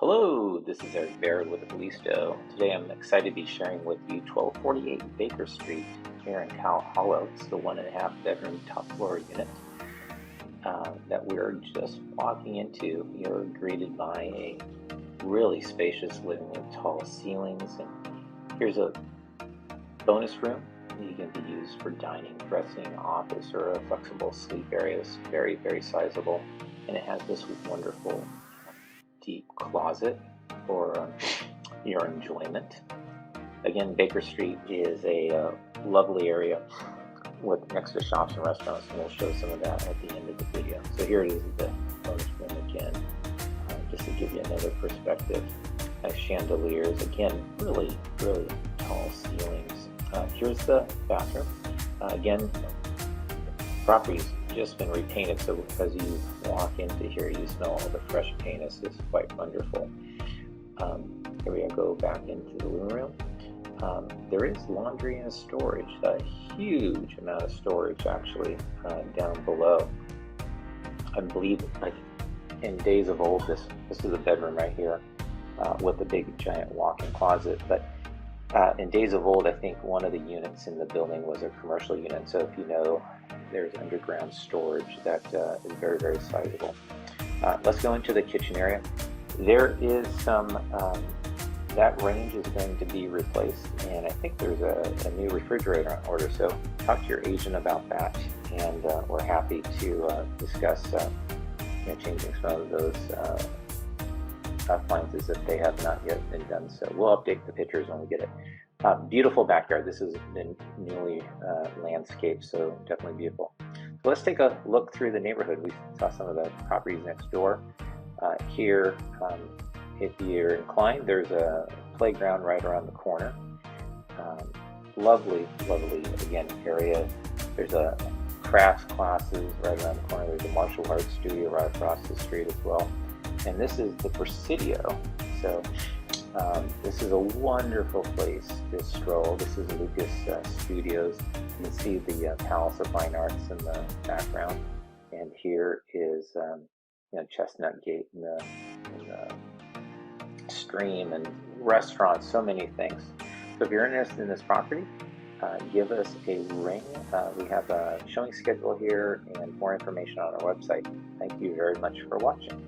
Hello, this is Eric Baird with ReLISTO. Today I'm excited to be sharing with you 1248 Baker Street here in Cow Hollow. It's the 1.5 bedroom top floor unit that we're just walking into. You're greeted by a really spacious living room, tall ceilings, and here's a bonus room. You can be used for dining, dressing, office, or a flexible sleep area. It's very, very sizable, and it has this wonderful deep closet for your enjoyment. Again, Baker Street is a lovely area with next to shops and restaurants, and we'll show some of that at the end of the video. So here it is, the bonus room again, just to give you another perspective. Chandeliers, again, really, really tall ceilings. Here's the bathroom. Again, property's just been repainted, so as you walk into here, you smell all the fresh paint. It's just quite wonderful. Here we go back into the living room. There is laundry and storage, a huge amount of storage actually down below. I believe in days of old, this is a bedroom right here with a big giant walk-in closet, but in days of old, I think one of the units in the building was a commercial unit, so if you know, there's underground storage that is very, very sizable. Let's go into the kitchen area. There is some, that range is going to be replaced, and I think there's a new refrigerator on order, so talk to your agent about that, and we're happy to discuss changing some of those appliances if they have not yet been done. So we'll update the pictures when we get it. Beautiful backyard. This has been newly landscaped, so definitely beautiful. So let's take a look through the neighborhood. We saw some of the properties next door. Here, if you're inclined, there's a playground right around the corner. Lovely, lovely, again, area. There's a crafts classes right around the corner. There's a martial arts studio right across the street as well. And this is the Presidio. So this is a wonderful place to stroll. This is Lucas Studios. You can see the Palace of Fine Arts in the background. And here is Chestnut Gate in the stream and restaurants, so many things. So if you're interested in this property, give us a ring. We have a showing schedule here and more information on our website. Thank you very much for watching.